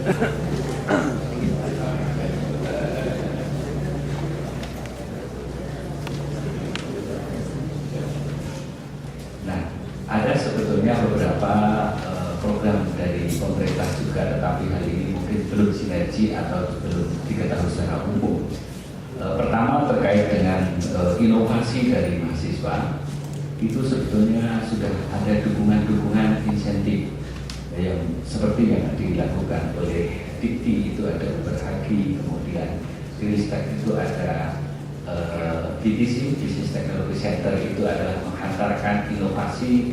Nah, ada sebetulnya beberapa program dari pemerintah juga, tetapi hal ini mungkin belum sinergi atau belum diketahui secara umum. Pertama terkait dengan inovasi dari mahasiswa, itu sebetulnya sudah ada dukungan-dukungan insentif yang seperti yang dilakukan oleh Dikti, itu ada Berhagi, kemudian di Ristek itu ada BTC, Business Technology Center, itu adalah menghantarkan inovasi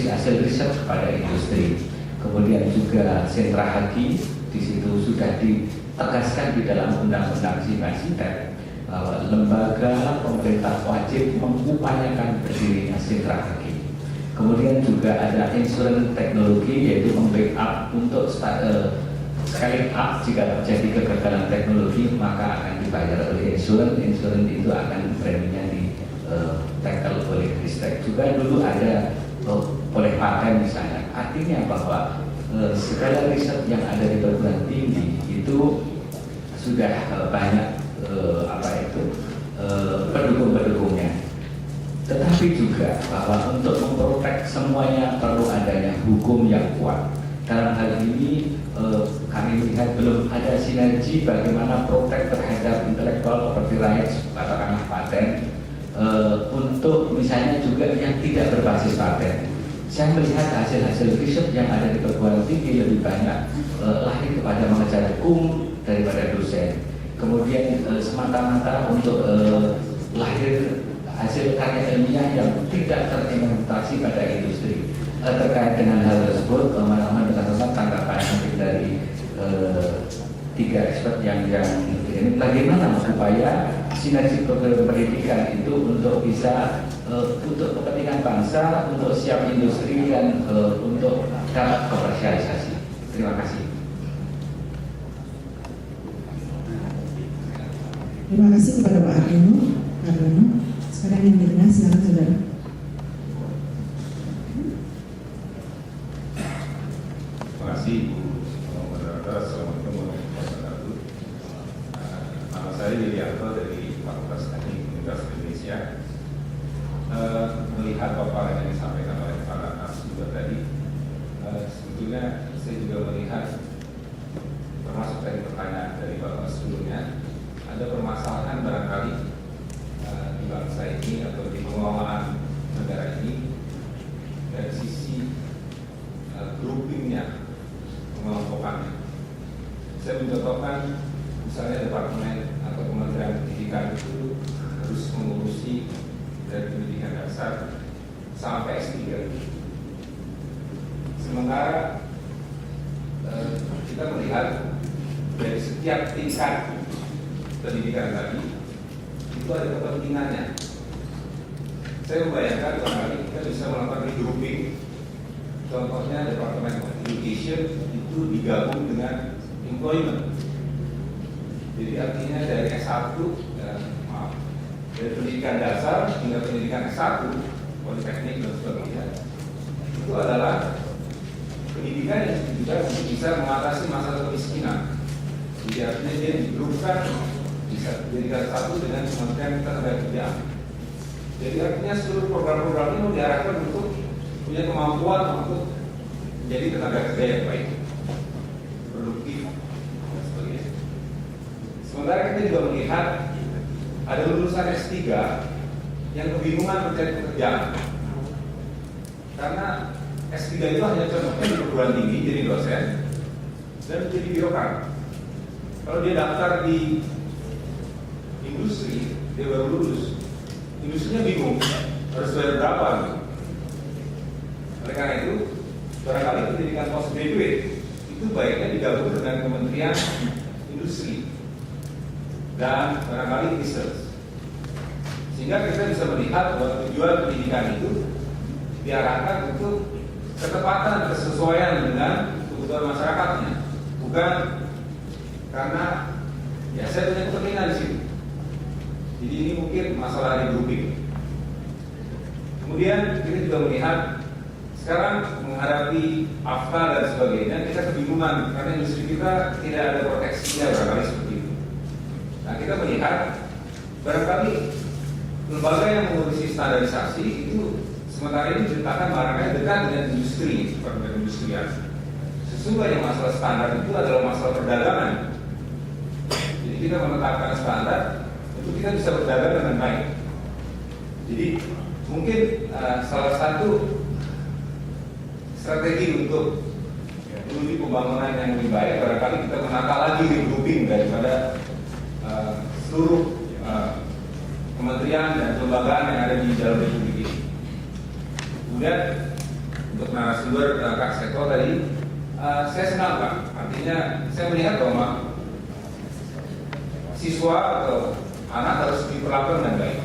hasil riset kepada industri. Kemudian juga sentra Hagi, di situ sudah ditegaskan di dalam Undang-Undang SIPEN bahwa lembaga pemerintah wajib mengupayakan berdirinya sentra Hagi. Kemudian juga ada insurance teknologi, yaitu membackup untuk sekali up jika terjadi kegagalan teknologi maka akan dibayar oleh insurance. Insurance itu akan preminya di tackle oleh Ristek. Juga dulu ada oleh paten misalnya. Artinya bahwa segala riset yang ada di perguruan tinggi itu sudah banyak pendukung-pendukungnya. Tetapi juga bahwa untuk memprotek semuanya perlu adanya hukum yang kuat. Dalam hal ini kami melihat belum ada sinergi bagaimana protek terhadap intellectual property rights, katakanlah paten, untuk misalnya juga yang tidak berbasis paten. Saya melihat hasil-hasil riset yang ada di perguruan tinggi lebih banyak lahir kepada mengejar hukum daripada dosen. Kemudian semata-mata untuk lahir hasil karya ilmiah yang tidak terimplementasi pada industri. Terkait dengan hal tersebut, teman-teman dengan tanggapan mungkin dari tiga expert yang ini, bagaimana supaya sinergi program pendidikan itu untuk bisa untuk kepentingan bangsa, untuk siap industri, dan untuk dapat komersialisasi. Terima kasih. Terima kasih kepada Pak Ardono. Sekarang yang dikenal, silakan saudara. Terima kasih Bu Moderator. Assalamualaikum warahmatullahi wabarakatuh. Nama saya Yulianto dari Fakultas Teknik Universitas Indonesia. Melihat paparan yang disampaikan oleh para narasumber tadi, sebetulnya saya juga melihat, termasuk dari pertanyaan dari Bapak sebelumnya, ada permasalahan barangkali di bangsa ini atau di pengelolaan negara ini dari sisi groupingnya, pengelompokannya. Saya mencontohkan misalnya Departemen atau Kementerian Pendidikan itu harus mengurusi dari pendidikan dasar sampai S3. Sementara kita melihat dari setiap tingkat pendidikan tadi itu ada kepentingannya. Saya membayangkan barangkali kita bisa melakukan regrouping. Contohnya Departemen of Education itu digabung dengan employment. Jadi artinya dari S1 dari pendidikan dasar hingga pendidikan S1, politeknik dan sebagainya, itu adalah pendidikan yang juga bisa mengatasi masalah kemiskinan. Jadi artinya dia digrupkan, bisa dijadikan satu dengan Kementerian Ketenagakerjaan. Jadi artinya seluruh program-program ini diarahkan untuk punya kemampuan untuk menjadi tenaga kerja yang baik, produktif, dan sebagainya. Sementara kita juga melihat ada lulusan S3 yang kebingungan mencari pekerjaan karena S3 itu hanya contohnya di perguruan tinggi jadi dosen dan menjadi birokrat. Kalau dia daftar di industri, dia baru lulus, industrinya bingung harus bayar berapa gitu. Oleh karena itu, barangkali pendidikan postgraduate itu baiknya digabung dengan Kementerian Industri dan barangkali research, sehingga kita bisa melihat bahwa tujuan pendidikan itu diarahkan untuk ketepatan dan kesesuaian dengan kebutuhan masyarakatnya, bukan karena ya saya punya kepentingan di sini. Jadi ini mungkin masalah regrouping. Kemudian kita juga melihat sekarang menghadapi AFTA dan sebagainya, kita kebingungan karena industri kita tidak ada proteksinya barangkali seperti itu. Nah, kita melihat barangkali lembaga yang mengurusi standarisasi itu sementara ini diletakkan barangkali dekat dengan industri, seperti industrian. Sesungguhnya masalah standar itu adalah masalah perdagangan. Jadi kita menetapkan standar untuk kita bisa berdagang dengan baik. Jadi mungkin salah satu strategi untuk menuju pembangunan yang lebih baik barangkali kita menata lagi regrouping daripada seluruh kementerian dan kelembagaan yang ada di dalam Republik ini. Kemudian untuk narasumber Kak Seto tadi, saya senang Pak. Artinya saya melihat bahwa siswa atau anak harus diperlakukan dengan baik.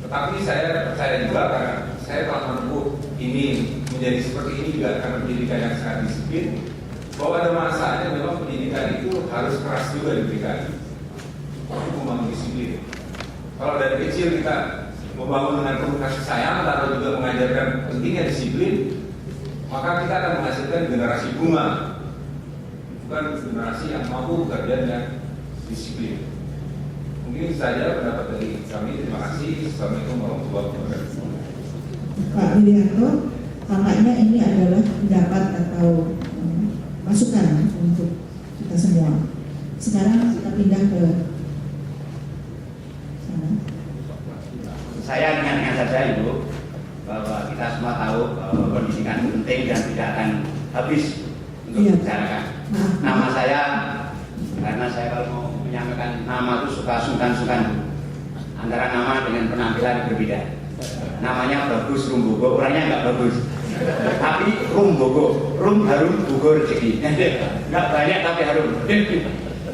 Tetapi saya percaya juga karena saya telah menempuh ini menjadi seperti ini juga karena pendidikan yang sangat disiplin, bahwa ada masanya memang pendidikan itu harus keras juga diberikan untuk membangun disiplin. Kalau dari kecil kita membangun dengan penuh kasih sayang atau juga mengajarkan pentingnya disiplin, maka kita akan menghasilkan generasi bunga, bukan generasi yang mampu bekerja dengan disiplin. Mungkin itu saja pendapat dari kami. Terima kasih. Assalamualaikum warahmatullahi wabarakatuh. Pak Widianto, tampaknya ini adalah pendapat atau masukan untuk kita semua. Sekarang kita pindah ke sana. Saya ingatkan saja Ibu bahwa kita semua tahu bahwa pendidikan penting dan tidak akan habis untuk dibicarakan. Nama saya, karena saya kalau mau menyampaikan nama itu suka sungkan-sungkan antara nama dengan penampilan berbeda. Namanya bagus Rumbogo, orangnya nggak bagus, tapi Rumbogo, Rum harum bogo rezeki, nggak banyak tapi harum.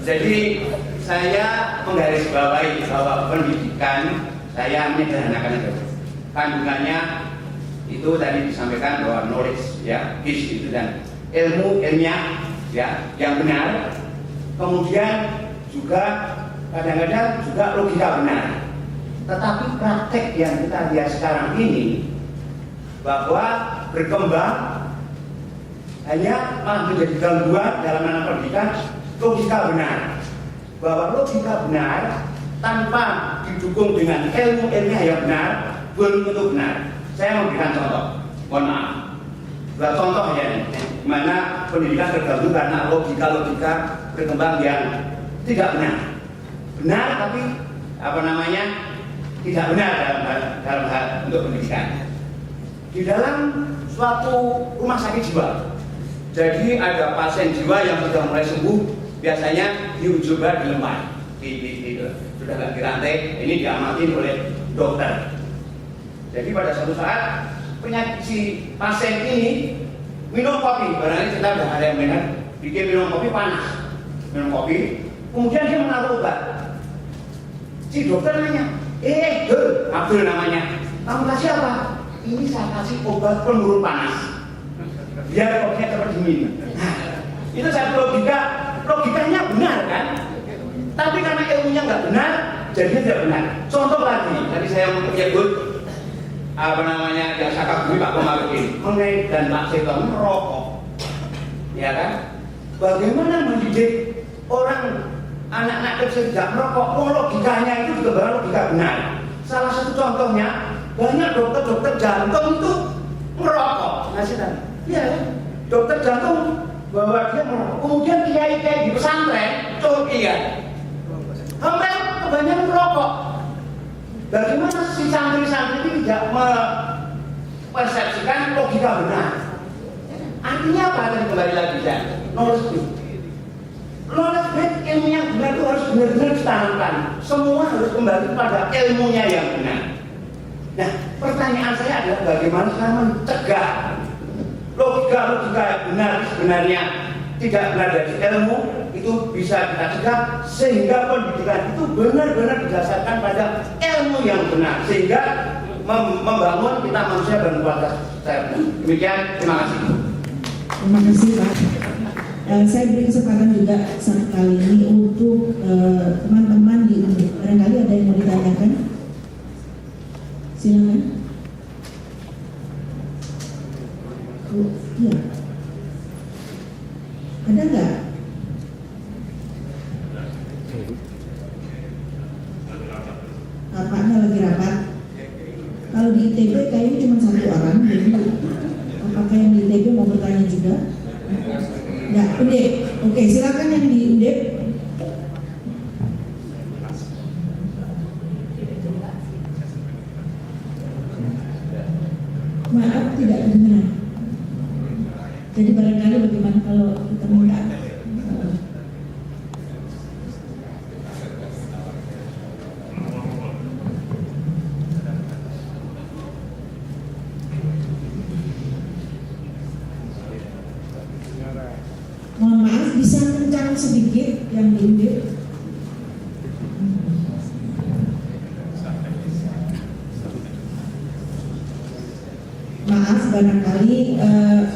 Jadi saya menggarisbawahi bahwa pendidikan saya menyederhanakan itu. Kandungannya itu tadi disampaikan bahwa knowledge ya, giz itu dan ilmu ilmiah ya yang benar. Kemudian juga kadang-kadang juga logika benar. Tetapi praktek yang kita lihat sekarang ini bahwa berkembang hanya malah menjadi gangguan dalam ranah pendidikan. Logika benar, bahwa logika benar tanpa didukung dengan ilmu ilmiah yang benar belum tentu benar. Saya memberikan contoh, mohon maaf, dua contoh ya, di mana pendidikan terganggu karena logika berkembang yang tidak benar. Benar tapi tidak benar dalam hal untuk pendidikan. Di dalam suatu rumah sakit jiwa, jadi ada pasien jiwa yang sudah mulai sembuh, biasanya diuji-coba di lemah, sudah nggak dirantai, ini diamati oleh dokter. Jadi pada suatu saat penyakit si pasien ini minum kopi, barangkali kita sudah ada yang benar, bikin minum kopi panas, minum kopi, kemudian dia menaruh obat. Si dokter nanya, Abdul namanya, kamu kasih apa? Ini saya kasih obat penurun panas, biar kopinya cepat dingin. Nah, itu satu logikanya benar kan? Tapi karena ilmunya nggak benar, jadinya tidak benar. Contoh lagi, tadi saya menyebut yang saya kagumi Pak Komarudin mengenai dan Pak Seto merokok, ya kan? Bagaimana mendidik orang anak-anak kecil tidak merokok? Logikanya itu juga baru logika benar. Salah satu contohnya banyak dokter jantung itu merokok, nasihat. Iya, dokter jantung bahwa dia merokok. Kemudian kiai-kiai di pesantren, iya, hampir kebanyakan merokok. Bagaimana si santri-santri ini tidak mempersepsikan logika benar? Artinya apa? Tadi kembali lagi ya, knowledge ilmu yang benar itu harus benar-benar ditanamkan. Semua harus kembali pada ilmunya yang benar. Nah, pertanyaan saya adalah bagaimana cara mencegah logika yang benar sebenarnya tidak benar dari ilmu itu bisa kita cegah sehingga pendidikan itu benar-benar didasarkan pada ilmu yang benar sehingga membangun kita manusia berkualitas. Demikian, terima kasih. Terima kasih Pak. Saya beri kesempatan juga kali ini untuk teman-teman di unit. Barangkali ada yang mau ditanyakan? Silakan. Oh, iya. Ada nggak? Apanya lagi rapat? Kalau di ITB kayaknya cuma satu orang, jadi apakah yang di ITB mau bertanya juga? Nggak, Undip. Oke, silakan yang di Undip. Maaf, tidak dengar. Jadi barangkali bagaimana kalau kita minta mohon maaf, bisa kencang sedikit yang diundip. Maaf, barangkali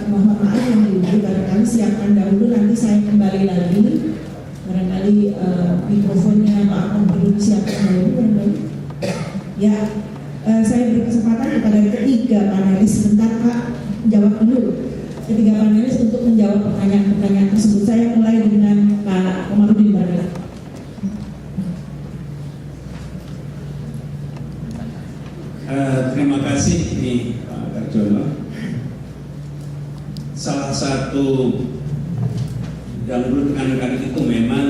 mohon maaf yang diundip, barangkali siapkan dahulu, nanti saya kembali lagi. Barangkali mikrofonnya Pak Akon perlu disiapkan dahulu, barangkali. Ya, saya beri kesempatan kepada ketiga panelis. Sebentar Pak, jawab dulu. Ketiga panelis untuk menjawab pertanyaan-pertanyaan tersebut. Saya mulai dengan Pak Komarudin barangkali. Terima kasih Pak Karjono. Salah satu yang perlu ditekankan itu memang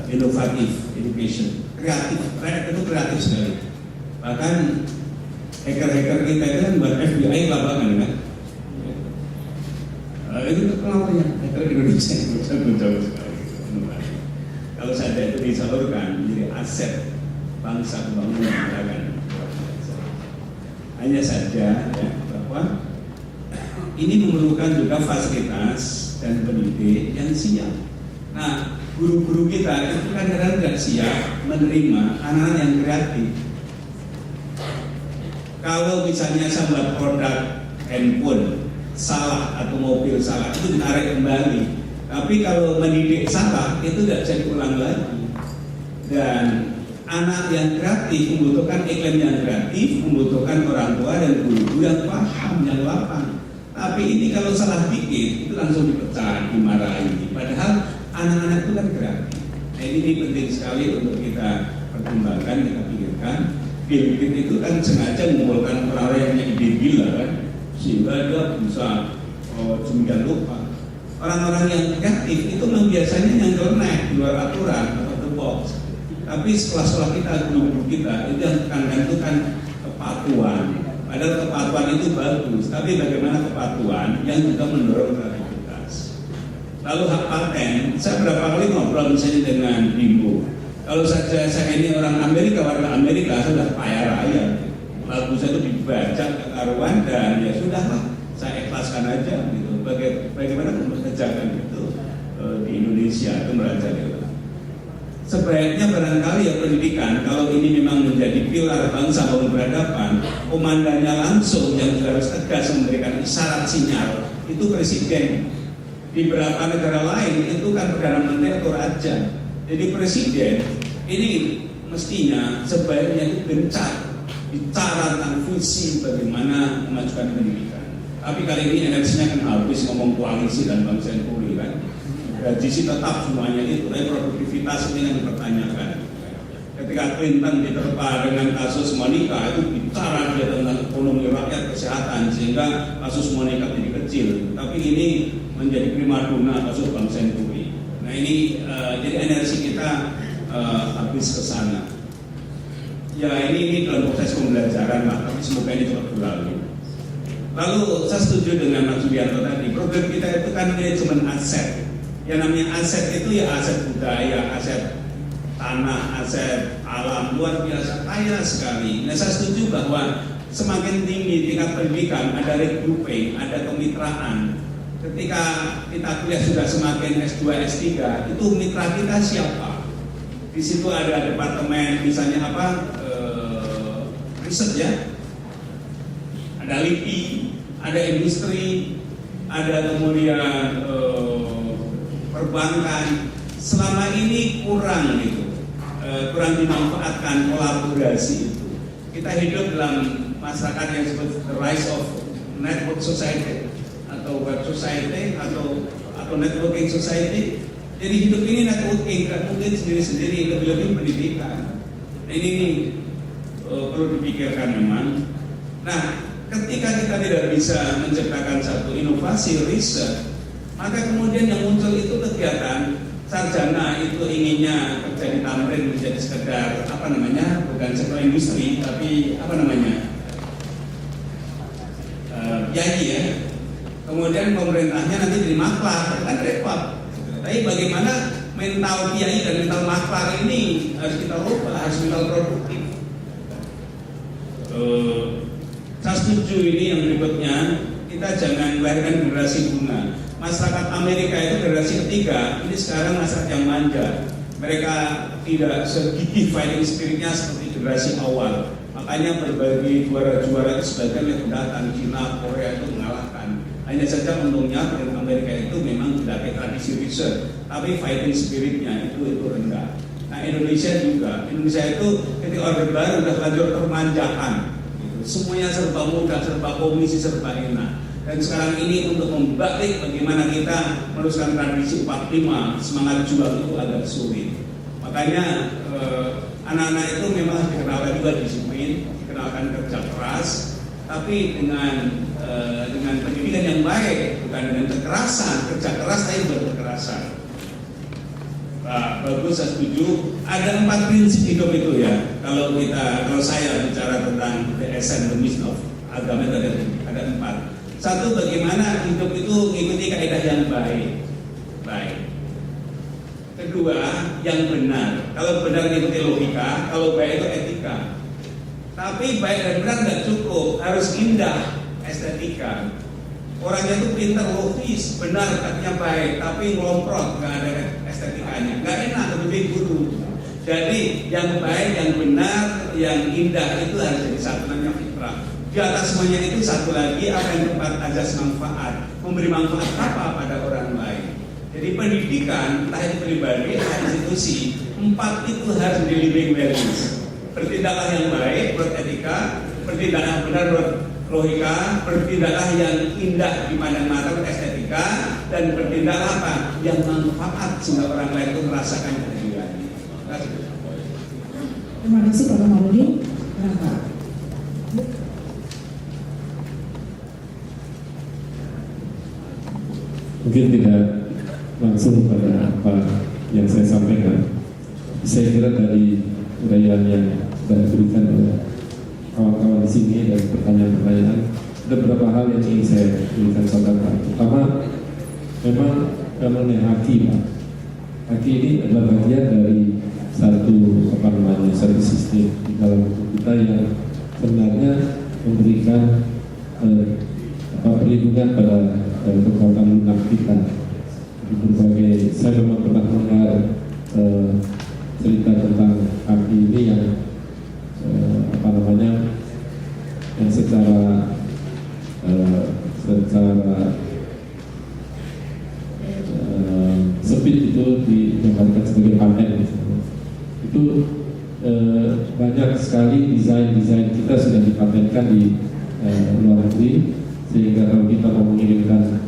inovatif, education, kreatif. Rakyat itu kreatif sekali. Bahkan hacker-hacker kita itu kan buat FBI lapangan kan. Itu terkenalnya hacker Indonesia itu jauh sekali. Kalau saja itu disalurkan menjadi aset bangsa pembangunan kan. Hanya saja ya, bahwa ini memerlukan juga fasilitas dan pendidik yang siap. Nah, guru-guru kita itu kadang-kadang tidak siap menerima anak-anak yang kreatif. Kalau misalnya saya buat produk handphone salah atau mobil salah, itu ditarik kembali. Tapi kalau mendidik salah, itu tidak bisa diulang lagi. Dan anak yang kreatif membutuhkan iklim yang kreatif, membutuhkan orang tua dan guru yang paham, yang lapang. Tapi ini kalau salah dikit, itu langsung dipecat, dimarahi. Padahal anak-anak itu kan kreatif. Nah, ini penting sekali untuk kita pertimbangkan, kita pikirkan. Bill Gates itu kan sengaja mengumpulkan orang-orang yang punya ide gila kan, sehingga dia bisa demikian lupa. Orang-orang yang kreatif itu memang biasanya yang nyeleneh di luar aturan atau the box. Tapi sekolah-sekolah kita, guru-guru kita itu yang tekankan itu kan kepatuhan. Padahal kepatuhan itu bagus, tapi bagaimana kepatuhan yang juga mendorong kreativitas. Lalu hak paten, saya berapa kali ngobrol misalnya dengan Bimbo. Kalau saja saya ini orang Amerika, warga Amerika, sudah kaya raya. Lagu saya itu dibaca ke karuan dan ya sudahlah, saya ikhlaskan aja gitu. Bagaimana mengerjakan itu di Indonesia itu merajalela. Sebaiknya barangkali ya pendidikan, kalau ini memang menjadi pilar bangsa bangun peradaban, komandannya langsung yang harus tegas memberikan isyarat sinyal itu presiden. Di beberapa negara lain itu kan perdana menteri atau raja. Jadi presiden ini mestinya sebaiknya itu gencar bicara tentang visi bagaimana memajukan pendidikan. Tapi kali ini energinya kan habis ngomong koalisi dan Bang Senturi kan. Gaji sih tetap semuanya itu, tapi produktivitas ini yang dipertanyakan. Ketika Clinton diterpa dengan kasus Monica, itu bicara dia tentang ekonomi rakyat, kesehatan, sehingga kasus Monica jadi kecil. Tapi ini menjadi primadona kasus Bank Senturi. Nah ini jadi energi kita habis ke sana. Ya ini dalam proses pembelajaran Pak, tapi semoga ini cepat berlalu. Lalu saya setuju dengan Mas Subianto tadi, program kita itu kan manajemen aset. Yang namanya aset itu ya aset budaya, aset tanah, aset alam, luar biasa kaya sekali. Nah saya setuju bahwa semakin tinggi tingkat pendidikan, ada regrouping, ada kemitraan. Ketika kita kuliah sudah semakin S2, S3, itu mitra kita siapa? Di situ ada departemen misalnya apa, riset ya, ada LIPI, ada industri, ada kemudian perbankan. Selama ini kurang gitu, kurang dimanfaatkan kolaborasi itu. Kita hidup dalam masyarakat yang disebut the rise of network society atau web society atau networking society. Jadi hidup ini networking, nggak mungkin sendiri-sendiri, lebih-lebih pendidikan. Nah, ini perlu dipikirkan memang. Nah, ketika kita tidak bisa menciptakan satu inovasi riset, maka kemudian yang muncul itu kegiatan sarjana itu inginnya kerja di Tamrin menjadi sekedar bukan sektor industri tapi yayi ya. Kemudian pemerintahnya nanti jadi maklar, kan repot. Tapi bagaimana mental kiai dan mental maklar ini harus kita rubah, harus mental produktif. Saya setuju ini yang berikutnya, kita jangan melahirkan generasi bunga. Masyarakat Amerika itu generasi ketiga, ini sekarang masyarakat yang manja. Mereka tidak segigih fighting spiritnya seperti generasi awal. Makanya berbagai juara-juara itu sebagian yang datang China, Korea itu mengalahkan. Hanya saja untungnya Amerika itu memang tidak pakai tradisi riset, tapi fighting spiritnya itu rendah. Nah Indonesia juga, Indonesia itu ketika Orde Baru sudah lanjut permanjakan, semuanya serba mudah, serba komisi, serba enak. Dan sekarang ini untuk membalik bagaimana kita meneruskan tradisi 45, semangat juang itu agak sulit. Makanya anak-anak itu memang dikenalkan juga disiplin, dikenalkan kerja keras, tapi dengan pendidikan yang baik, bukan dengan kekerasan, kerja keras tapi berkekerasan. Bagus, saya setuju. Ada 4 prinsip hidup itu ya. Kalau saya bicara tentang the essence, the mission of agama itu ada 4. Satu, bagaimana hidup itu mengikuti kaidah yang baik. Kedua, yang benar. Kalau benar mengikuti logika, kalau baik itu etika. Tapi baik dan benar nggak cukup, harus indah, estetika. Orangnya itu pintar logis, benar artinya baik, tapi ngelomprot, nggak ada estetikanya, nggak enak, lebih guru. Jadi yang baik, yang benar, yang indah itu harus jadi satu, namanya fitrah. Di atas semuanya itu satu lagi, apa yang tempat azas manfaat, memberi manfaat apa pada orang lain. Jadi pendidikan, entah itu pribadi, entah institusi, 4 itu harus menjadi living values. Bertindaklah yang baik, menurut etika, bertindak yang benar, menurut logika, bertindaklah yang indah di pandang mata, menurut estetika, dan bertindaklah apa? Yang manfaat sehingga orang lain itu merasakan keadilan. Terima kasih Pak Mauludi. Berapa? Mungkin tidak langsung pada apa yang saya sampaikan. Saya kira dari uraian yang sudah diberikan oleh kawan-kawan di sini dan pertanyaan-pertanyaan, ada beberapa hal yang ingin saya berikan catatan. Pertama, memang mengenai haki, Pak. Haki ini adalah bagian dari satu sistem di dalam kita yang sebenarnya memberikan perlindungan pada kekuatan lunak kita. Berbagai, saya memang pernah mendengar cerita tentang haki ini yang yang secara sempit itu digambarkan sebagai paten. Itu banyak sekali desain kita sudah dipatenkan di luar negeri, sehingga kalau kita mau mengirimkan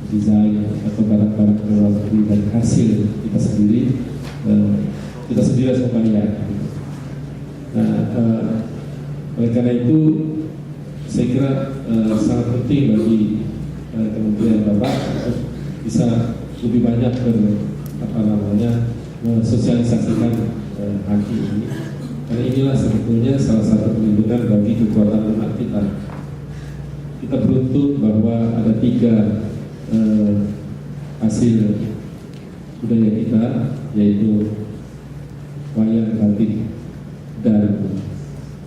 desain atau barang-barang ke luar negeri dan hasil kita sendiri harus membayar. Nah, oleh karena itu saya kira sangat penting bagi Kementerian Bapak bisa lebih banyak mensosialisasikan haki ini, karena inilah sebetulnya salah satu perlindungan bagi kekuatan lunak kita. Kita beruntung bahwa ada 3 hasil budaya kita, yaitu wayang, batik, dan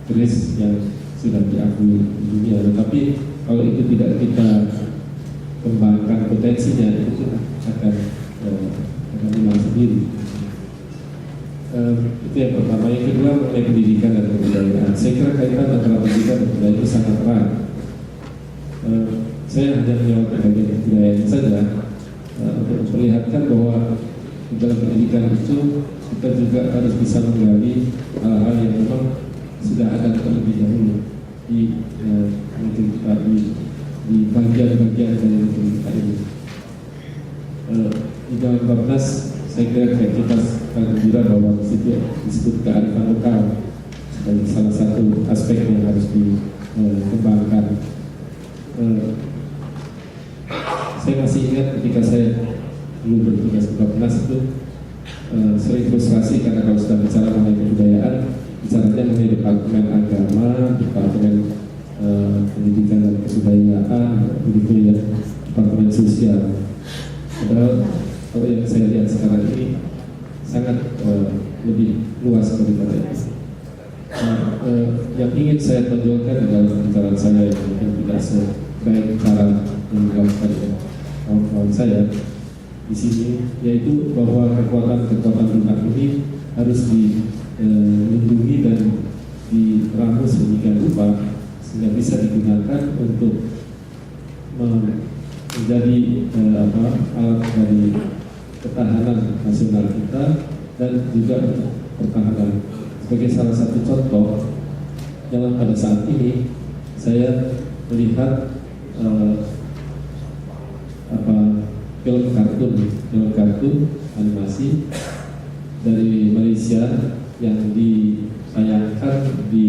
keris yang sudah diakui di dunia. Tetapi kalau itu tidak kita kembangkan potensinya, itu akan hilang sendiri. Itu yang pertama. Yang kedua, mengenai pendidikan dan kebudayaan. Saya kira kaitan antara pendidikan dan kebudayaan itu sangat erat. Saya hanya menjawab bagian kebudayaan saja untuk memperlihatkan bahwa di dalam pendidikan itu kita juga harus bisa menggali hal-hal yang memang sudah ada terlebih dahulu di negeri kita, di di bagian-bagian dari kita ini. Di dalam Bapnas saya kira kita akan gembira bahwa di situ disebut kearifan lokal sebagai salah satu aspek yang harus dikembangkan. Saya masih ingat ketika saya dulu bertugas di Bapnas itu sering frustrasi karena kalau sudah bicara mengenai kebudayaan, bicaranya mengenai departemen agama, departemen pendidikan dan kebudayaan, begitu ya, departemen sosial. Padahal kalau yang saya lihat sekarang ini sangat lebih luas daripada itu. Yang ingin saya tonjolkan di dalam pembicaraan saya yang mungkin tidak sebaik cara yang dilakukan kawan-kawan saya di sini, yaitu bahwa kekuatan-kekuatan lunak ini harus dilindungi dan diramu sedemikian rupa sehingga bisa digunakan untuk menjadi alat dari ketahanan nasional kita dan juga untuk pertahanan. Sebagai salah satu contoh, dalam pada saat ini saya melihat film kartun animasi dari Malaysia yang ditayangkan di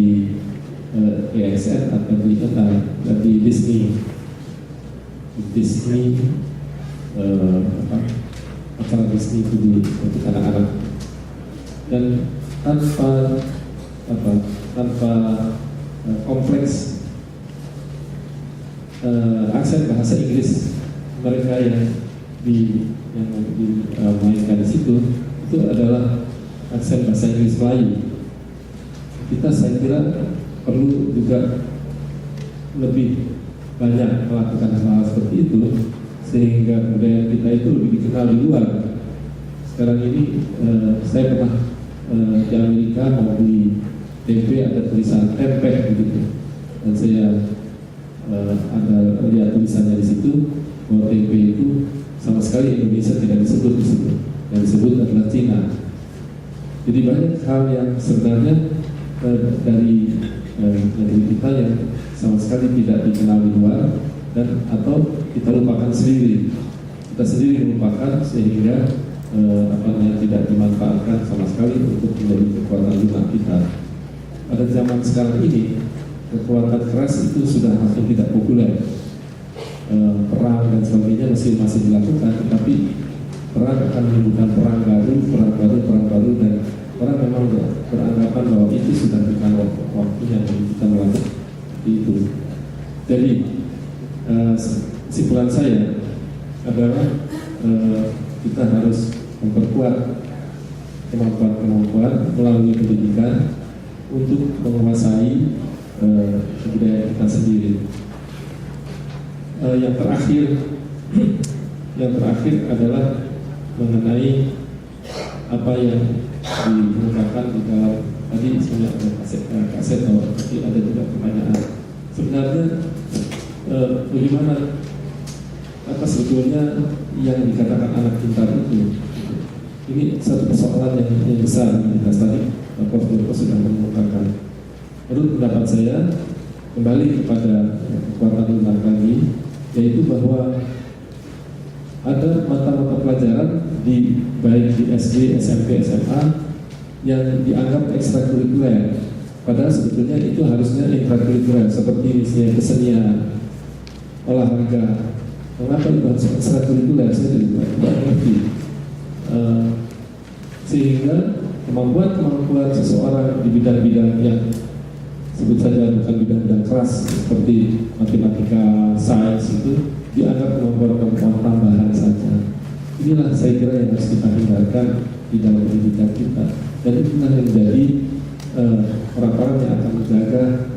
AXN atau di Disney acara Disney itu untuk anak-anak, dan tanpa kompleks aksen bahasa Inggris mereka yang dimainkan di situ itu adalah aksen bahasa Inggris Melayu. Saya kira perlu juga lebih banyak melakukan hal-hal seperti itu sehingga budaya kita itu lebih dikenal di luar. Sekarang ini saya pernah di Amerika mau beli tempe, ada tulisan tempe begitu, dan saya ada lihat tulisannya di situ bahwa tempe itu sama sekali Indonesia tidak disebut di situ, yang disebut adalah Cina. Jadi banyak hal yang sebenarnya dari negeri kita yang sama sekali tidak dikenal di luar dan atau kita lupakan sendiri, kita sendiri melupakan sehingga tidak dimanfaatkan sama sekali untuk menjadi kekuatan lunak kita. Pada zaman sekarang ini kekuatan keras itu sudah makin tidak populer. Perang dan sebagainya masih dilakukan, tetapi perang akan menimbulkan perang baru, dan orang memang beranggapan bahwa itu sudah bukan waktunya kita melakukan itu. Jadi kesimpulan saya adalah kita harus memperkuat kemampuan melalui pendidikan untuk menguasai budaya kita sendiri. Yang terakhir adalah mengenai apa yang dikemukakan di dalam tadi sebenarnya ada kaset tapi ada juga pertanyaan. Sebenarnya bagaimana apa sebetulnya yang dikatakan anak pintar itu? Ini satu persoalan yang besar. Tadi Prof. sudah mengemukakan. Menurut pendapat saya, kembali kepada kekuatan lunak lagi, yaitu bahwa ada mata-mata pelajaran baik di SD, SMP, SMA yang dianggap ekstrakurikuler, padahal sebetulnya itu harusnya intrakurikuler, seperti misalnya kesenian, olahraga. Mengapa itu harus ekstrakurikuler? Saya tidak mengerti. Sehingga kemampuan seseorang di bidang-bidang yang sebut saja bukan bidang-bidang keras seperti matematika, sains itu dianggap kemampuan tambahan saja. Inilah saya kira yang harus kita hindarkan di dalam pendidikan kita, dan itulah yang menjadi orang-orang yang akan menjaga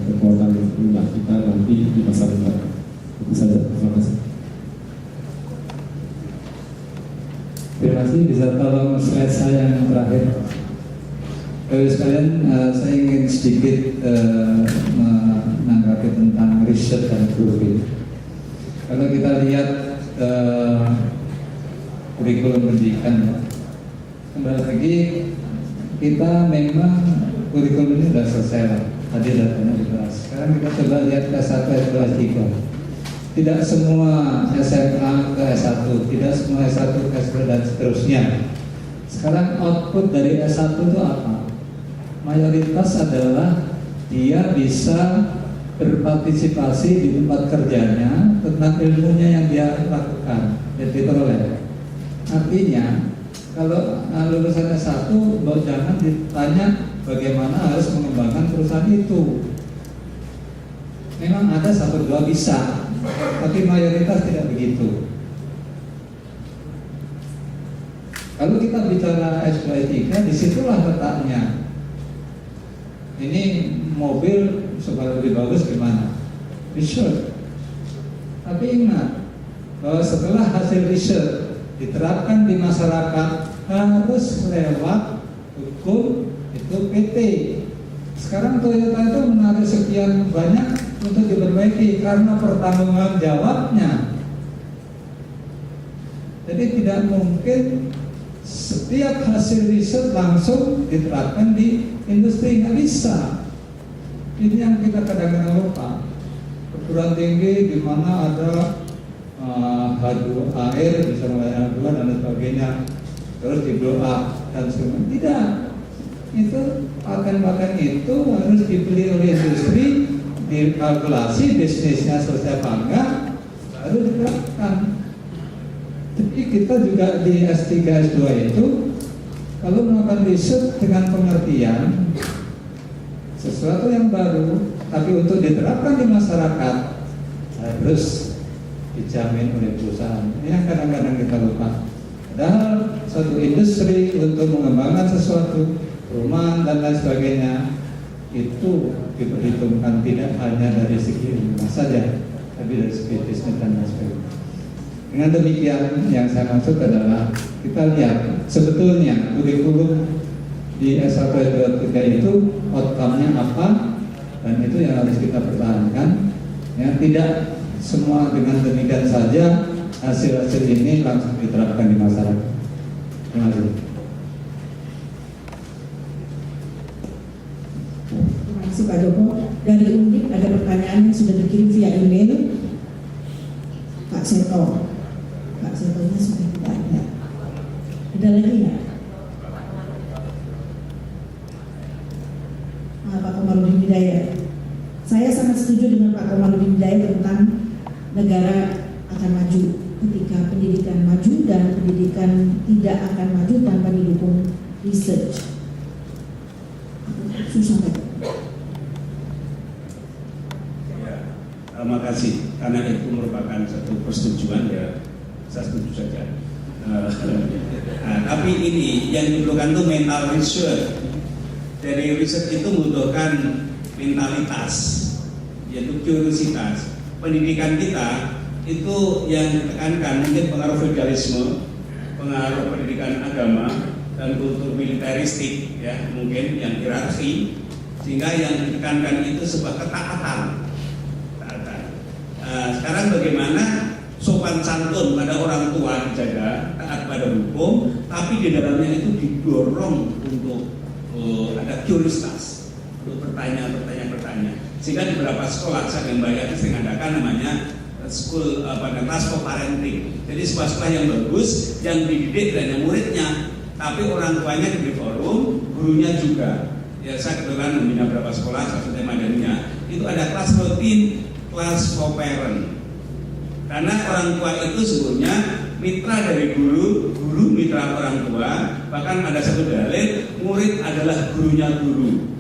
kekuatan lunak kita nanti di masa depan. Itu saja. Terima kasih. Terima kasih. Bisa tolong slide saya yang terakhir. Sekalian saya ingin sedikit menanggapi tentang riset dan profil. Kalau kita lihat kurikulum pendidikan, kembali lagi kita memang kurikulum ini sudah selesai. tadi datanya dibahas. Sekarang kita coba lihat S1, S2, S3. Tidak semua SMA ke S1, tidak semua S1 ke S2 dan seterusnya. Sekarang output dari S1 itu apa? Mayoritas adalah dia bisa berpartisipasi di tempat kerjanya tentang ilmunya yang dia lakukan dan diperoleh. Artinya, kalau lulusan S1, jangan ditanya bagaimana harus mengembangkan perusahaan itu. Memang ada 1-2 bisa, tapi mayoritas tidak begitu. Kalau kita bicara S2, S3, disitulah letaknya. Ini mobil supaya lebih bagus gimana? Research. Tapi ingat bahwa setelah hasil research diterapkan di masyarakat harus lewat hukum itu PT. Sekarang Toyota itu menarik sekian banyak untuk diperbaiki karena pertanggungan jawabnya. Jadi tidak mungkin setiap hasil riset langsung diterapkan di industri, nggak bisa. Ini yang kita kadang-kadang lupa. Perguruan tinggi di mana ada H2 air bisa mulai H2 dan sebagainya, terus di blow up dan sebagainya. Tidak, itu paten-paten itu harus dibeli oleh industri, dikalkulasi bisnisnya selesai apa enggak, baru diterapkan. Jadi kita juga di S3, S2 itu kalau melakukan riset dengan pengertian sesuatu yang baru, tapi untuk diterapkan di masyarakat harus dijamin oleh perusahaan. Ini yang kadang-kadang kita lupa. Padahal suatu industri untuk mengembangkan sesuatu, perumahan dan lain sebagainya, itu diperhitungkan tidak hanya dari segi ilmu saja, tapi dari segi bisnis dan lain sebagainya. Dengan demikian, yang saya maksud adalah kita lihat sebetulnya kurikulum di S1, S2, S3 itu outcome-nya apa, dan itu yang harus kita pertahankan. Ya, tidak semua dengan demikian saja hasil-hasil ini langsung diterapkan di masyarakat. Terima kasih. Terima kasih Pak Joko. Dari Undip ada pertanyaan yang sudah dikirim via email. Pak Seto. Pak Setonya sudah tidak ada. Ada lagi ya? Pak Komarudin Hidayat. Saya sangat setuju dengan Pak Komarudin Hidayat tentang negara akan maju ketika pendidikan maju dan pendidikan tidak akan maju tanpa didukung research. Susah Pak. Terima kasih, karena itu merupakan satu persetujuan, ya saya setuju saja. Tapi ini yang diperlukan itu mental research. Dari riset itu membutuhkan mentalitas, yaitu kuriositas. Pendidikan kita itu yang ditekankan mungkin pengaruh feudalisme, pengaruh pendidikan agama dan kultur militeristik, ya mungkin yang hierarki, sehingga yang ditekankan itu sebuah ketaatan. Sekarang bagaimana sopan santun pada orang tua dijaga, taat pada hukum, tapi di dalamnya itu didorong untuk ada kuriositas, untuk bertanya, sehingga di beberapa sekolah saya yang banyak sering adakan namanya school transfer parenting. Jadi sebuah sekolah yang bagus, yang dididik dan yang muridnya, tapi orang tuanya diberi forum, gurunya juga. Ya saya kebetulan membina beberapa sekolah, salah satu Madaninya, itu ada kelas rutin, kelas for parent. Karena orang tua itu sebetulnya mitra dari guru, guru mitra orang tua. Bahkan ada satu dalil, murid adalah gurunya guru.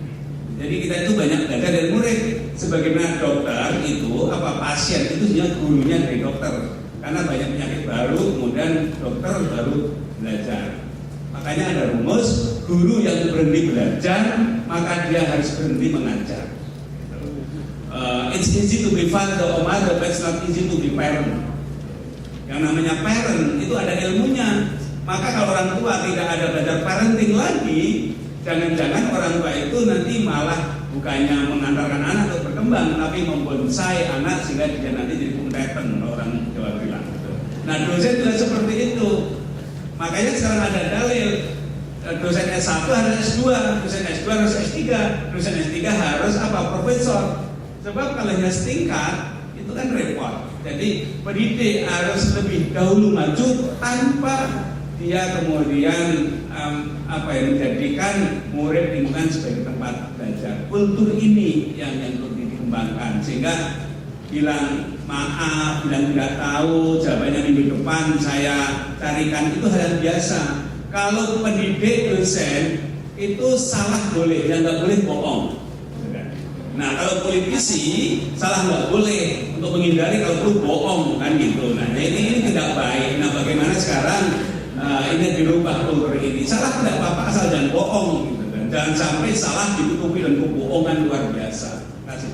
Jadi kita itu banyak belajar dari murid. Sebagaimana dokter itu, pasien itu sebenarnya gurunya dari dokter. Karena banyak penyakit baru, kemudian dokter baru belajar. Makanya ada rumus, guru yang berhenti belajar, maka dia harus berhenti mengajar. It's easy to be father or mother, but it's not easy to be parent. Yang namanya parent itu ada ilmunya. Maka kalau orang tua tidak ada belajar parenting lagi, jangan-jangan orang tua itu nanti malah bukannya mengantarkan anak untuk berkembang, tapi membonsai anak sehingga dia nanti jadi punten, orang Jawa bilang. Nah dosen juga seperti itu. Makanya sekarang ada dalil, dosen S1 harus S2, dosen S2 harus S3, dosen S3 harus apa? Profesor. Sebab kalau hanya setingkat itu kan repot. Jadi pendidik harus lebih dahulu maju tanpa dia kemudian menjadikan murid lingkungan sebagai tempat belajar. Kultur ini yang perlu dikembangkan, sehingga bilang maaf, bilang tidak tahu, jawabannya minggu depan saya carikan, itu hal yang biasa. Kalau pendidik dosen itu salah boleh, yang nggak boleh bohong. Nah kalau politisi salah nggak boleh, untuk menghindari kalau perlu bohong kan gitu. Nah ini tidak baik. Nah bagaimana sekarang ini dirubah kultur ini? Salah tidak apa-apa asal jangan bohong gitu kan. Jangan sampai salah ditutupi dengan kebohongan luar biasa. Terima kasih.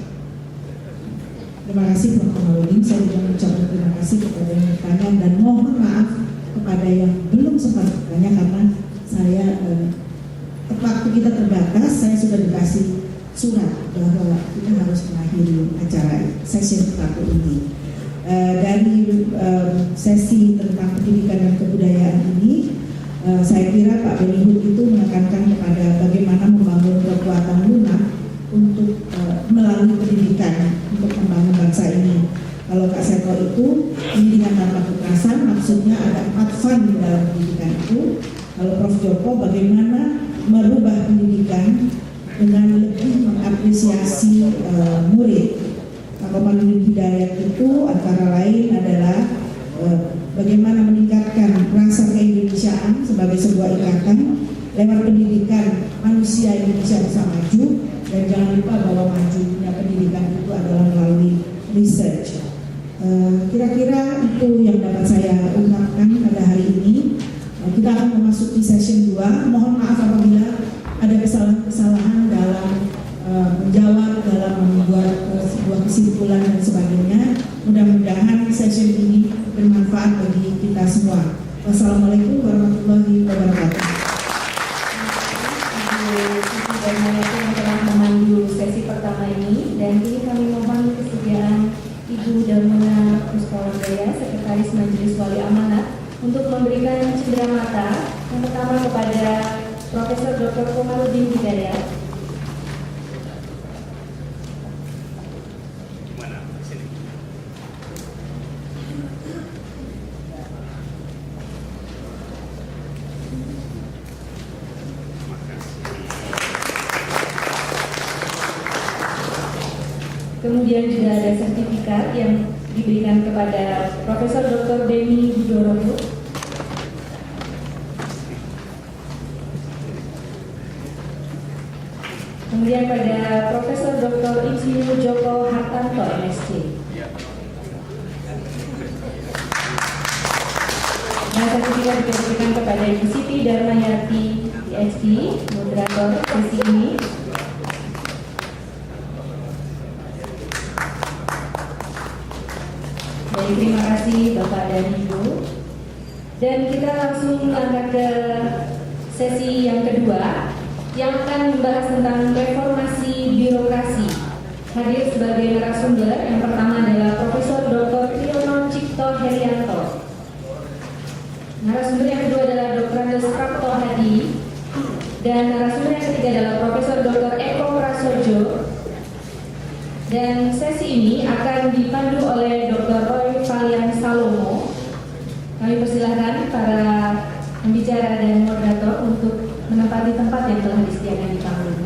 Terima kasih Prof. Kamaludin. Saya juga mengucapkan terima kasih kepada yang bertanya dan mohon maaf kepada yang belum sempat bertanya karena saya waktu kita terbatas. Saya sudah dikasih surat bahwa kita harus mengakhiri acara sesi pertama ini. Dari sesi tentang pendidikan dan kebudayaan ini, saya kira Pak Benny Hood itu menekankan kepada bagaimana membangun kekuatan lunak untuk melalui pendidikan untuk membangun bangsa ini. Kalau Kak Seto itu pendidikan tanpa kekerasan, maksudnya ada 4 fun di dalam pendidikan itu. Kalau Prof Joko bagaimana merubah pendidikan dengan lebih mengapresiasi murid. Pak Kamaludin Hidayat itu antara lain adalah bagaimana meningkatkan rasa keindonesiaan sebagai sebuah ikatan lewat pendidikan manusia Indonesia bisa maju, dan jangan lupa bahwa majunya pendidikan itu adalah melalui research. Kira-kira itu yang dapat saya ungkapkan pada hari ini. Kita akan memasuki session 2. Mohon maaf apabila ada kesalahan-kesalahan dalam menjawab, dalam membuat sebuah kesimpulan dan sebagainya. Mudah-mudahan session ini bermanfaat bagi kita semua. Wassalamualaikum warahmatullahi wabarakatuh. Dan yang telah memandu sesi pertama ini, dan kini kami mohon kesediaan Ibu Damuna Puspawardaya, Sekretaris Majelis Wali Amanat, untuk memberikan cenderamata yang pertama kepada Profesor Dr. Kamaludin Hidayat. Kemudian juga ada sertifikat yang diberikan kepada Profesor Dr. Benny Budoroyo. Kemudian pada Profesor Dr. Insinyur Joko Hartanto, MSc. Dan sertifikat diberikan kepada Ibu Siti Darmayati, PhD, moderator sesi ini. Jadi terima kasih Bapak dan Ibu. Dan kita langsung angkat ke sesi yang kedua, yang akan membahas tentang reformasi birokrasi. Hadir sebagai narasumber yang pertama adalah Profesor Dr. Triyono Cipto Herianto. Narasumber yang kedua adalah Dr. Andes Prapto Hadi. Dan narasumber yang ketiga adalah Profesor Dr. Eko Prasojo. Dan sesi ini akan dipandu oleh Dr. Roy Valian Salomo. Kami persilahkan para pembicara dan moderator untuk menempati tempat yang telah disediakan di panggung.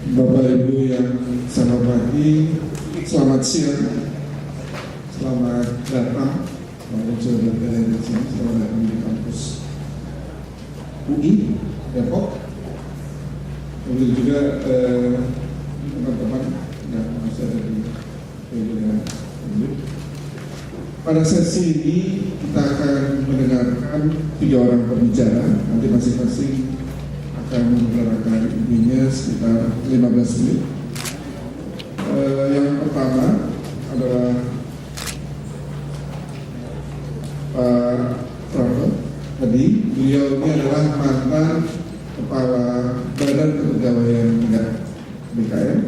Bapak Ibu yang saya hormati, selamat siang, selamat datang, selamat datang di kampus UI Depok. Kemudian juga teman-teman yang masih ada di ini. Pada sesi ini kita akan mendengarkan 3 orang pembicara, nanti masing-masing akan membicarakan intinya sekitar 15 menit. Yang pertama adalah Pak Prabowo. Tadi beliau ini adalah mantan Kepala Badan Kepegawaian Negara BKN.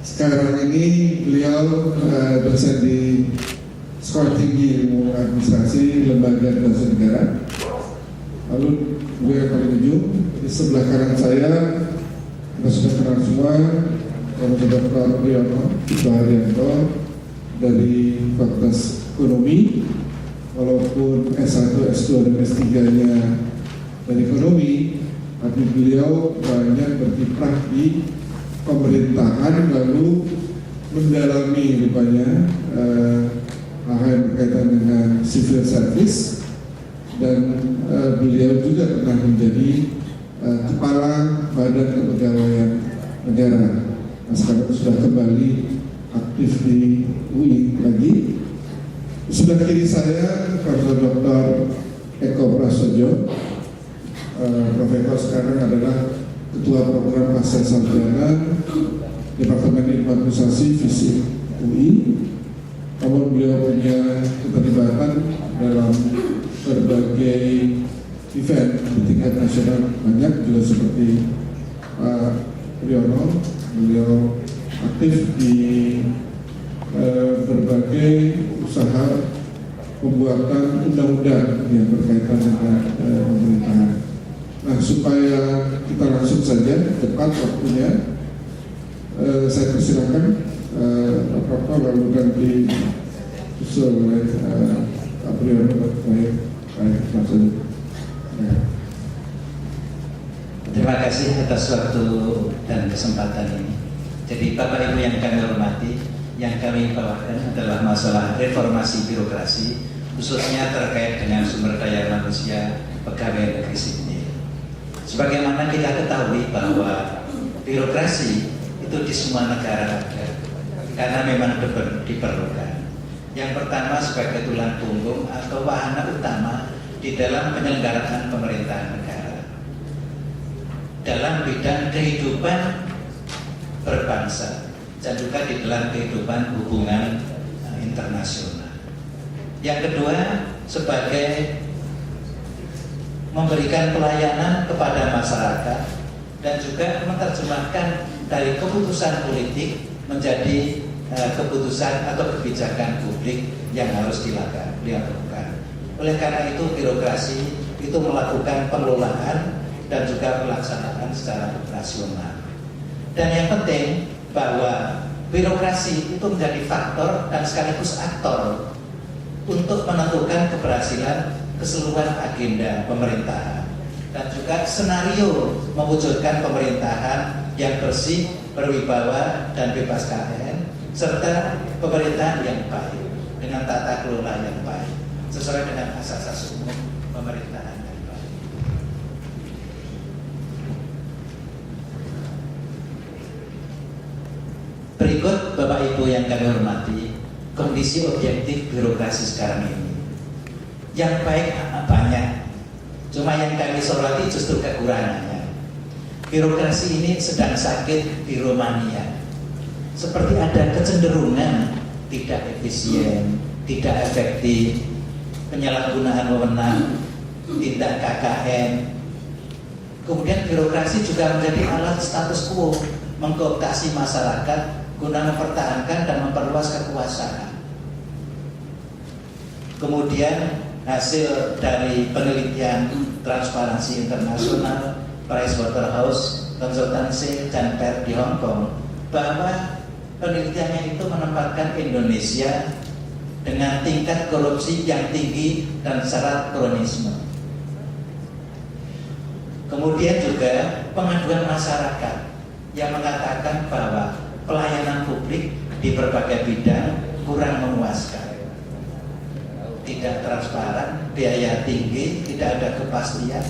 Sekarang ini beliau dosen di Sekolah Tinggi Ilmu Administrasi Lembaga Dosen Negara. Lalu gue yang paling ujung di sebelah kanan saya, kita sudah kenal semua, Dr. Riono Haryanto dari Fakultas Ekonomi. Walaupun S1, S2, dan S3-nya dari ekonomi, tapi beliau banyak berkiprah di pemerintahan, lalu mendalami rupanya hal yang berkaitan dengan civil service, dan beliau juga pernah menjadi Kepala Badan Kepegawaian Negara. Nah, sekarang sudah kembali aktif di UI lagi. Sebelah kiri saya Prof. Dr. Eko Prasojo, Profesor sekarang adalah Ketua Program Pasca Sarjana Departemen Ilmu Administrasi FISIP UI. Namun beliau punya keterlibatan dalam berbagai event di tingkat nasional banyak, juga seperti Pak Riono, beliau aktif di berbagai usaha pembuatan undang-undang yang berkaitan dengan pemerintahan. Nah, supaya kita langsung saja, cepat waktunya, saya persilakan Pak lalu ganti usul oleh Pak Riono. Baik, langsung. Terima kasih atas waktu dan kesempatan ini. Jadi Bapak Ibu yang kami hormati, yang kami bawakan adalah masalah reformasi birokrasi, khususnya terkait dengan sumber daya manusia pegawai negeri sipil. Sebagaimana kita ketahui bahwa birokrasi itu di semua negara ada, karena memang diperlukan. Yang pertama sebagai tulang punggung atau wahana utama di dalam penyelenggaraan pemerintahan negara, dalam bidang kehidupan berbangsa, dan juga di dalam kehidupan hubungan internasional. Yang kedua, sebagai memberikan pelayanan kepada masyarakat dan juga menerjemahkan dari keputusan politik menjadi keputusan atau kebijakan publik yang harus dilakukan. Oleh karena itu, birokrasi itu melakukan pengelolaan dan juga pelaksanaan secara operasional. Dan yang penting bahwa birokrasi itu menjadi faktor dan sekaligus aktor untuk menentukan keberhasilan keseluruhan agenda pemerintahan dan juga skenario mewujudkan pemerintahan yang bersih, berwibawa, dan bebas KKN, serta pemerintahan yang baik dengan tata kelola yang baik sesuai dengan asas-asas umum pemerintahan yang baik. Berikut Bapak Ibu yang kami hormati, kondisi objektif birokrasi sekarang ini. Yang baik banyak, cuma yang kami soroti justru kekurangannya. Birokrasi ini sedang sakit biromania, seperti ada kecenderungan tidak efisien, tidak efektif, penyalahgunaan wewenang, tindak KKN. Kemudian birokrasi juga menjadi alat status quo, mengkooptasi masyarakat guna mempertahankan dan memperluas kekuasaan. Kemudian hasil dari penelitian Transparansi Internasional, Pricewaterhouse Consultancy, dan PER di Hong Kong, bahwa penelitiannya itu menempatkan Indonesia dengan tingkat korupsi yang tinggi dan syarat kronisme. Kemudian juga pengaduan masyarakat yang mengatakan bahwa pelayanan publik di berbagai bidang kurang memuaskan, tidak transparan, biaya tinggi, tidak ada kepastian,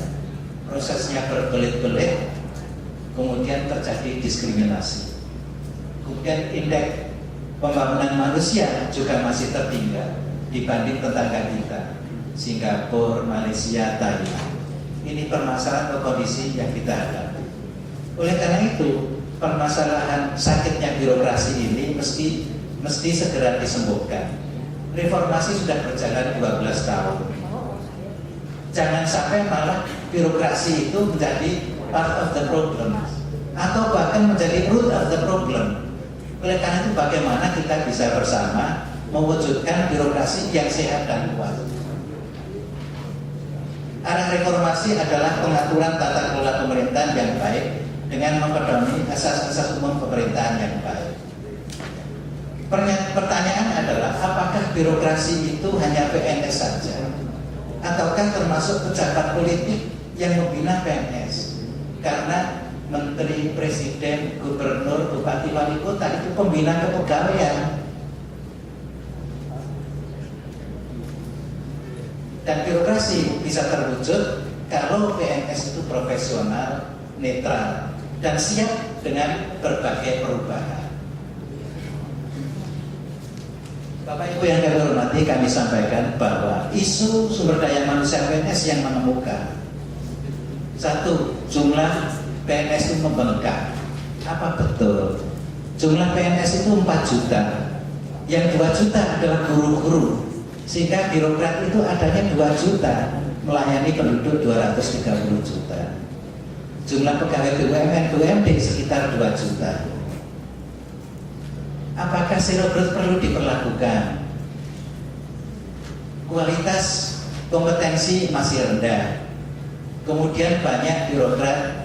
prosesnya berbelit-belit, kemudian terjadi diskriminasi. Kemudian indeks pembangunan manusia juga masih tertinggal dibanding tetangga kita, Singapura, Malaysia, Thailand. Ini permasalahan atau kondisi yang kita hadapi. Oleh karena itu, permasalahan sakitnya birokrasi ini mesti segera disembuhkan. Reformasi sudah berjalan 12 tahun. Jangan sampai malah birokrasi itu menjadi part of the problem atau bahkan menjadi root of the problem. Oleh karena itu, bagaimana kita bisa bersama mewujudkan birokrasi yang sehat dan kuat. Arah reformasi adalah pengaturan tata kelola pemerintahan yang baik dengan mempedomi asas-asas umum pemerintahan yang baik. Pertanyaan adalah, apakah birokrasi itu hanya PNS saja? Ataukah termasuk pejabat politik yang membina PNS? Karena menteri, presiden, gubernur, bupati, wali kota itu pembina kepegawaian. Dan birokrasi bisa terwujud kalau PNS itu profesional, netral, dan siap dengan berbagai perubahan. Bapak Ibu yang kami hormati, kami sampaikan bahwa isu sumber daya manusia PNS yang mengemuka. Satu, jumlah PNS itu membengkak. Apa betul? Jumlah PNS itu 4 juta. Yang 2 juta adalah guru-guru. Sehingga birokrat itu adanya 2 juta melayani penduduk 230 juta. Jumlah pegawai BUMN, BUMD sekitar 2 juta. Apakah zero growth perlu diperlakukan? Kualitas kompetensi masih rendah. Kemudian banyak birokrat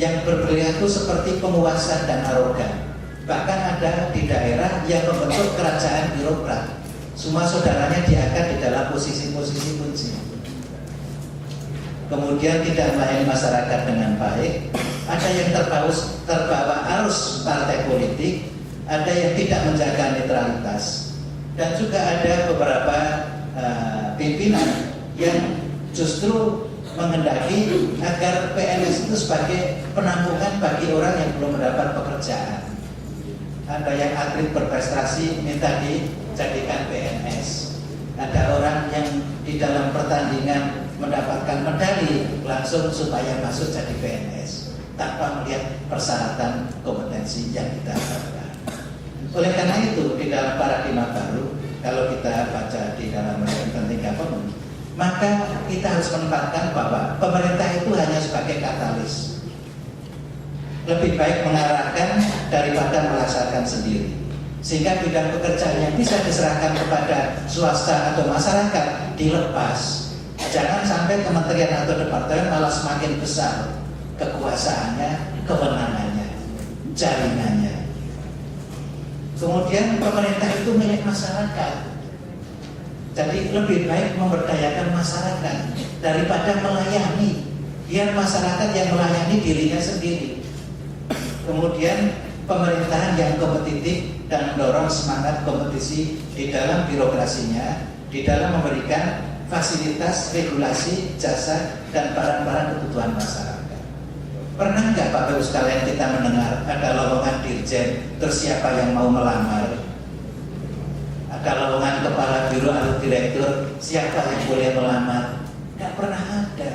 yang berperilaku seperti penguasa dan arogan. Bahkan ada di daerah yang membentuk kerajaan birokrat. Semua saudaranya diangkat di dalam posisi-posisi kunci. Kemudian tidak melayani masyarakat dengan baik. Ada yang terbawa arus partai politik, ada yang tidak menjaga netralitas, dan juga ada beberapa pimpinan yang justru menghendaki agar PNS itu sebagai penampungan bagi orang yang belum mendapat pekerjaan. Ada yang atlet berprestasi minta dijadikan PNS. Ada orang yang di dalam pertandingan mendapatkan medali langsung supaya masuk jadi PNS tanpa melihat persyaratan kompetensi yang kita harapkan. Oleh karena itu, di dalam paradigma baru, kalau kita baca di dalam Penting Government, maka kita harus menempatkan bahwa pemerintah itu hanya sebagai katalis. Lebih baik mengarahkan daripada melaksanakan sendiri. Sehingga bidang pekerjaan yang bisa diserahkan kepada swasta atau masyarakat dilepas. Jangan sampai kementerian atau departemen malah semakin besar kekuasaannya, kewenangannya, jaringannya. Kemudian pemerintah itu milik masyarakat. Jadi lebih baik memberdayakan masyarakat daripada melayani. Biar masyarakat yang melayani dirinya sendiri. Kemudian pemerintahan yang kompetitif dan mendorong semangat kompetisi di dalam birokrasinya, di dalam memberikan fasilitas, regulasi, jasa, dan barang-barang kebutuhan masyarakat. Pernah nggak Bapak Ibu sekalian kita mendengar ada lowongan dirjen, terus siapa yang mau melamar? Ada lowongan kepala biro atau direktur, siapa yang boleh melamar? Nggak pernah ada.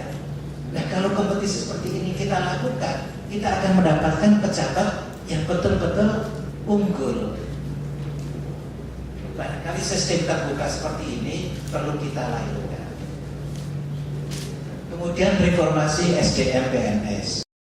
Nah, kalau kompetisi seperti ini kita lakukan, kita akan mendapatkan pejabat yang betul-betul unggul. Barangkali sistem terbuka seperti ini perlu kita lahirkan. Kemudian reformasi SDM PNS.